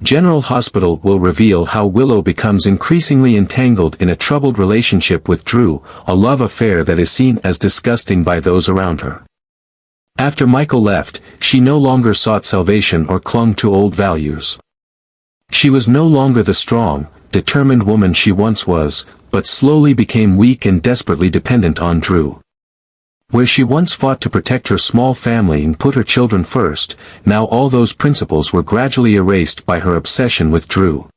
General Hospital will reveal how Willow becomes increasingly entangled in a troubled relationship with Drew, a love affair that is seen as disgusting by those around her. After Michael left, she no longer sought salvation or clung to old values. She was no longer the strong, determined woman she once was, but slowly became weak and desperately dependent on Drew. Where she once fought to protect her small family and put her children first, now all those principles were gradually erased by her obsession with Drew.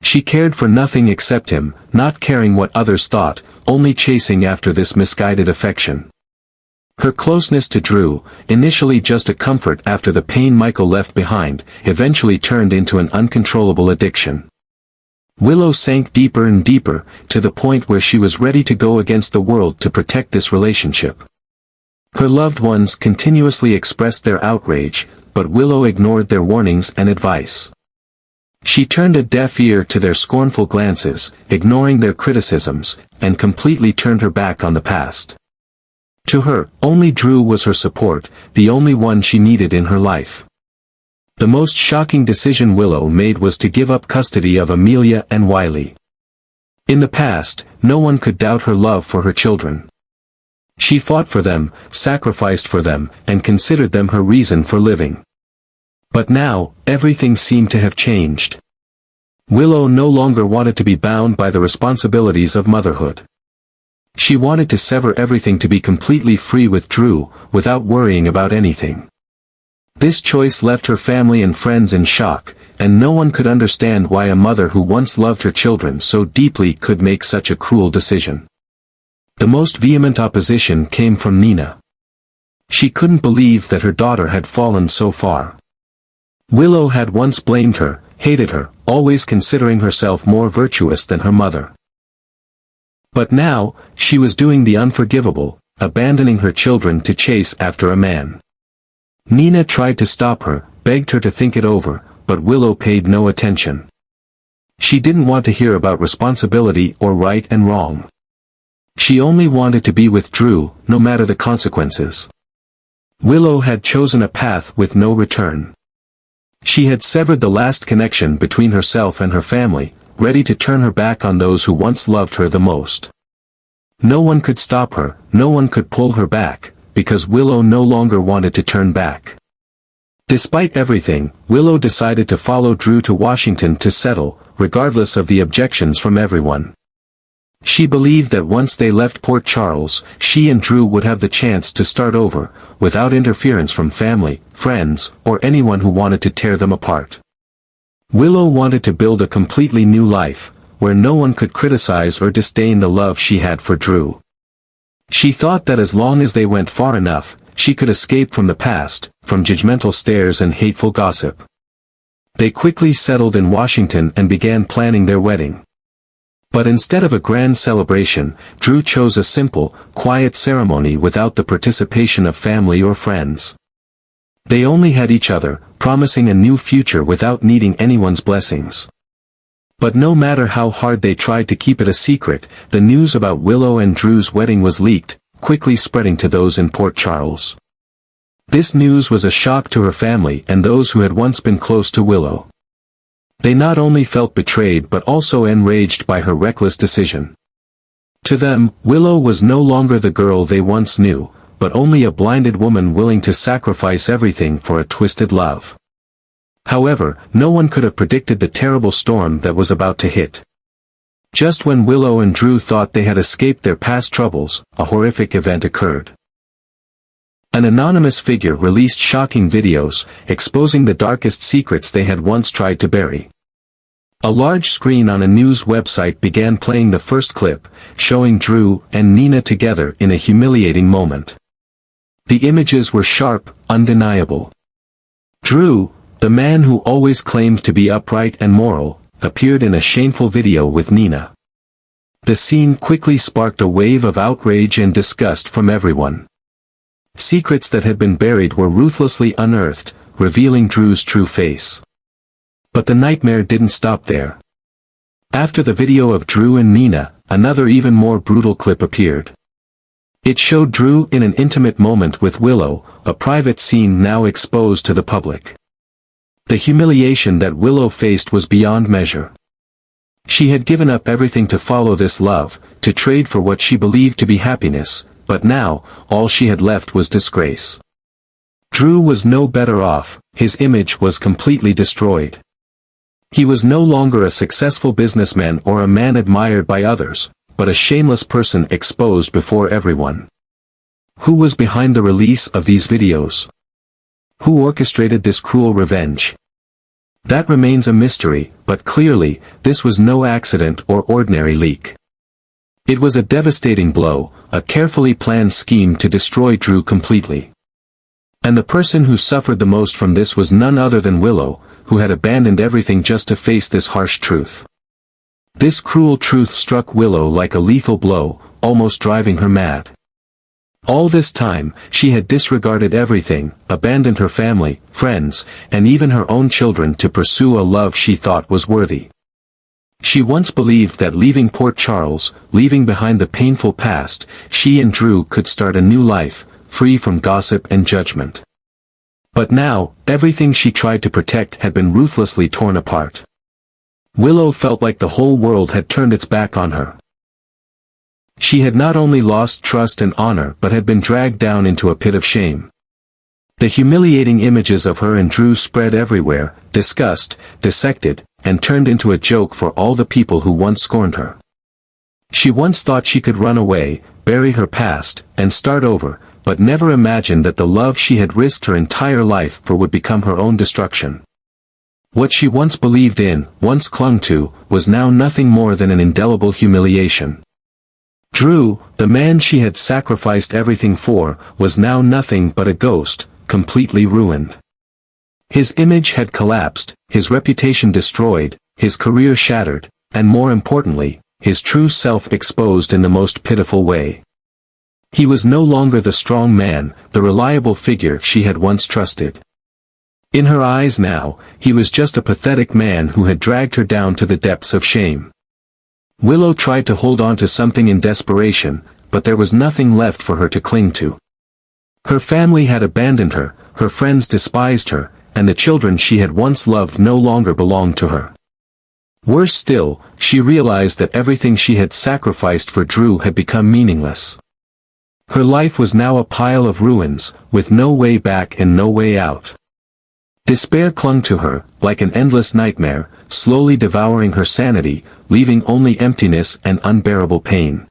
She cared for nothing except him, not caring what others thought, only chasing after this misguided affection. Her closeness to Drew, initially just a comfort after the pain Michael left behind, eventually turned into an uncontrollable addiction. Willow sank deeper and deeper, to the point where she was ready to go against the world to protect this relationship. Her loved ones continuously expressed their outrage, but Willow ignored their warnings and advice. She turned a deaf ear to their scornful glances, ignoring their criticisms, and completely turned her back on the past. To her, only Drew was her support, the only one she needed in her life. The most shocking decision Willow made was to give up custody of Amelia and Wiley. In the past, no one could doubt her love for her children. She fought for them, sacrificed for them, and considered them her reason for living. But now, everything seemed to have changed. Willow no longer wanted to be bound by the responsibilities of motherhood. She wanted to sever everything to be completely free with Drew, without worrying about anything. This choice left her family and friends in shock, and no one could understand why a mother who once loved her children so deeply could make such a cruel decision. The most vehement opposition came from Nina. She couldn't believe that her daughter had fallen so far. Willow had once blamed her, hated her, always considering herself more virtuous than her mother. But now, she was doing the unforgivable, abandoning her children to chase after a man. Nina tried to stop her, begged her to think it over, but Willow paid no attention. She didn't want to hear about responsibility or right and wrong. She only wanted to be with Drew, no matter the consequences. Willow had chosen a path with no return. She had severed the last connection between herself and her family, ready to turn her back on those who once loved her the most. No one could stop her, no one could pull her back, because Willow no longer wanted to turn back. Despite everything, Willow decided to follow Drew to Washington to settle, regardless of the objections from everyone. She believed that once they left Port Charles, she and Drew would have the chance to start over, without interference from family, friends, or anyone who wanted to tear them apart. Willow wanted to build a completely new life, where no one could criticize or disdain the love she had for Drew. She thought that as long as they went far enough, she could escape from the past, from judgmental stares and hateful gossip. They quickly settled in Washington and began planning their wedding. But instead of a grand celebration, Drew chose a simple, quiet ceremony without the participation of family or friends. They only had each other, promising a new future without needing anyone's blessings. But no matter how hard they tried to keep it a secret, the news about Willow and Drew's wedding was leaked, quickly spreading to those in Port Charles. This news was a shock to her family and those who had once been close to Willow. They not only felt betrayed but also enraged by her reckless decision. To them, Willow was no longer the girl they once knew, but only a blinded woman willing to sacrifice everything for a twisted love. However, no one could have predicted the terrible storm that was about to hit. Just when Willow and Drew thought they had escaped their past troubles, a horrific event occurred. An anonymous figure released shocking videos, exposing the darkest secrets they had once tried to bury. A large screen on a news website began playing the first clip, showing Drew and Nina together in a humiliating moment. The images were sharp, undeniable. Drew, the man who always claimed to be upright and moral, appeared in a shameful video with Nina. The scene quickly sparked a wave of outrage and disgust from everyone. Secrets that had been buried were ruthlessly unearthed, revealing Drew's true face. But the nightmare didn't stop there. After the video of Drew and Nina, another even more brutal clip appeared. It showed Drew in an intimate moment with Willow, a private scene now exposed to the public. The humiliation that Willow faced was beyond measure. She had given up everything to follow this love, to trade for what she believed to be happiness, but now, all she had left was disgrace. Drew was no better off, his image was completely destroyed. He was no longer a successful businessman or a man admired by others, but a shameless person exposed before everyone. Who was behind the release of these videos? Who orchestrated this cruel revenge? That remains a mystery, but clearly, this was no accident or ordinary leak. It was a devastating blow, a carefully planned scheme to destroy Drew completely. And the person who suffered the most from this was none other than Willow, who had abandoned everything just to face this harsh truth. This cruel truth struck Willow like a lethal blow, almost driving her mad. All this time, she had disregarded everything, abandoned her family, friends, and even her own children to pursue a love she thought was worthy. She once believed that leaving Port Charles, leaving behind the painful past, she and Drew could start a new life, free from gossip and judgment. But now, everything she tried to protect had been ruthlessly torn apart. Willow felt like the whole world had turned its back on her. She had not only lost trust and honor but had been dragged down into a pit of shame. The humiliating images of her and Drew spread everywhere, discussed, dissected, and turned into a joke for all the people who once scorned her. She once thought she could run away, bury her past, and start over, but never imagined that the love she had risked her entire life for would become her own destruction. What she once believed in, once clung to, was now nothing more than an indelible humiliation. Drew, the man she had sacrificed everything for, was now nothing but a ghost, completely ruined. His image had collapsed, his reputation destroyed, his career shattered, and more importantly, his true self exposed in the most pitiful way. He was no longer the strong man, the reliable figure she had once trusted. In her eyes now, he was just a pathetic man who had dragged her down to the depths of shame. Willow tried to hold on to something in desperation, but there was nothing left for her to cling to. Her family had abandoned her, her friends despised her, and the children she had once loved no longer belonged to her. Worse still, she realized that everything she had sacrificed for Drew had become meaningless. Her life was now a pile of ruins, with no way back and no way out. Despair clung to her, like an endless nightmare, slowly devouring her sanity, leaving only emptiness and unbearable pain.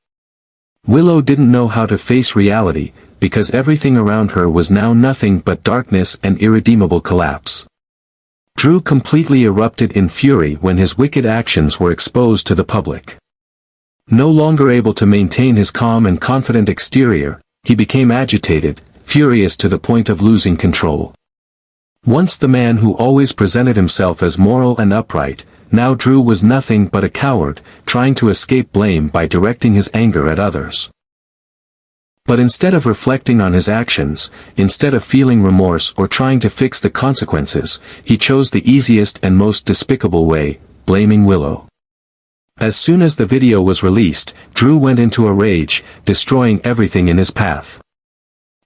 Willow didn't know how to face reality, because everything around her was now nothing but darkness and irredeemable collapse. Drew completely erupted in fury when his wicked actions were exposed to the public. No longer able to maintain his calm and confident exterior, he became agitated, furious to the point of losing control. Once the man who always presented himself as moral and upright, now Drew was nothing but a coward, trying to escape blame by directing his anger at others. But instead of reflecting on his actions, instead of feeling remorse or trying to fix the consequences, he chose the easiest and most despicable way, blaming Willow. As soon as the video was released, Drew went into a rage, destroying everything in his path.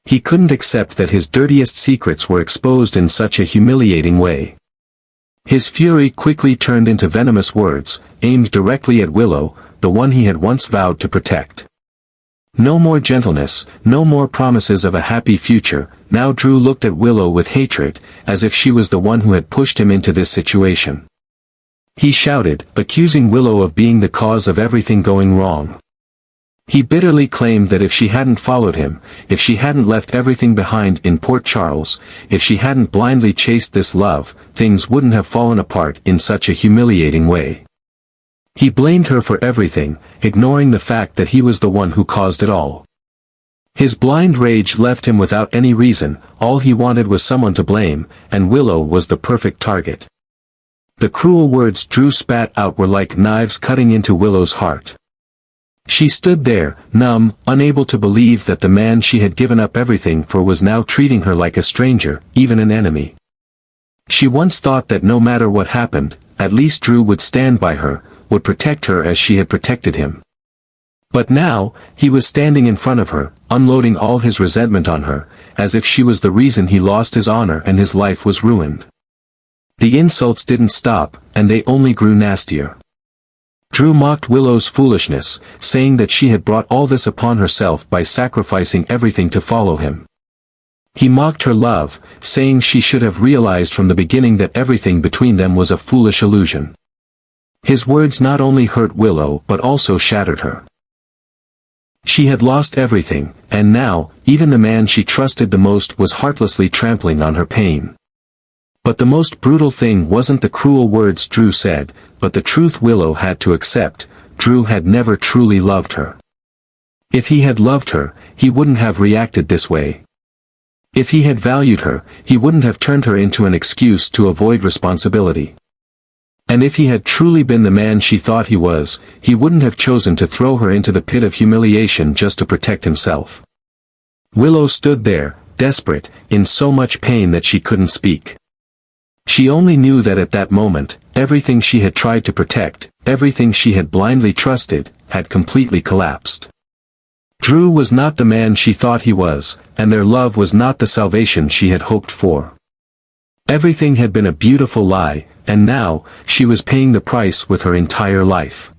He couldn't accept that his dirtiest secrets were exposed in such a humiliating way. His fury quickly turned into venomous words, aimed directly at Willow, the one he had once vowed to protect. No more gentleness, no more promises of a happy future. Now Drew looked at Willow with hatred, as if she was the one who had pushed him into this situation. He shouted, accusing Willow of being the cause of everything going wrong. He bitterly claimed that if she hadn't followed him, if she hadn't left everything behind in Port Charles, if she hadn't blindly chased this love, things wouldn't have fallen apart in such a humiliating way. He blamed her for everything, ignoring the fact that he was the one who caused it all. His blind rage left him without any reason. All he wanted was someone to blame, and Willow was the perfect target. The cruel words Drew spat out were like knives cutting into Willow's heart. She stood there, numb, unable to believe that the man she had given up everything for was now treating her like a stranger, even an enemy. She once thought that no matter what happened, at least Drew would stand by her, would protect her as she had protected him. But now, he was standing in front of her, unloading all his resentment on her, as if she was the reason he lost his honor and his life was ruined. The insults didn't stop, and they only grew nastier. Drew mocked Willow's foolishness, saying that she had brought all this upon herself by sacrificing everything to follow him. He mocked her love, saying she should have realized from the beginning that everything between them was a foolish illusion. His words not only hurt Willow but also shattered her. She had lost everything, and now, even the man she trusted the most was heartlessly trampling on her pain. But the most brutal thing wasn't the cruel words Drew said, but the truth Willow had to accept: Drew had never truly loved her. If he had loved her, he wouldn't have reacted this way. If he had valued her, he wouldn't have turned her into an excuse to avoid responsibility. And if he had truly been the man she thought he was, he wouldn't have chosen to throw her into the pit of humiliation just to protect himself. Willow stood there, desperate, in so much pain that she couldn't speak. She only knew that at that moment, everything she had tried to protect, everything she had blindly trusted, had completely collapsed. Drew was not the man she thought he was, and their love was not the salvation she had hoped for. Everything had been a beautiful lie, and now, she was paying the price with her entire life.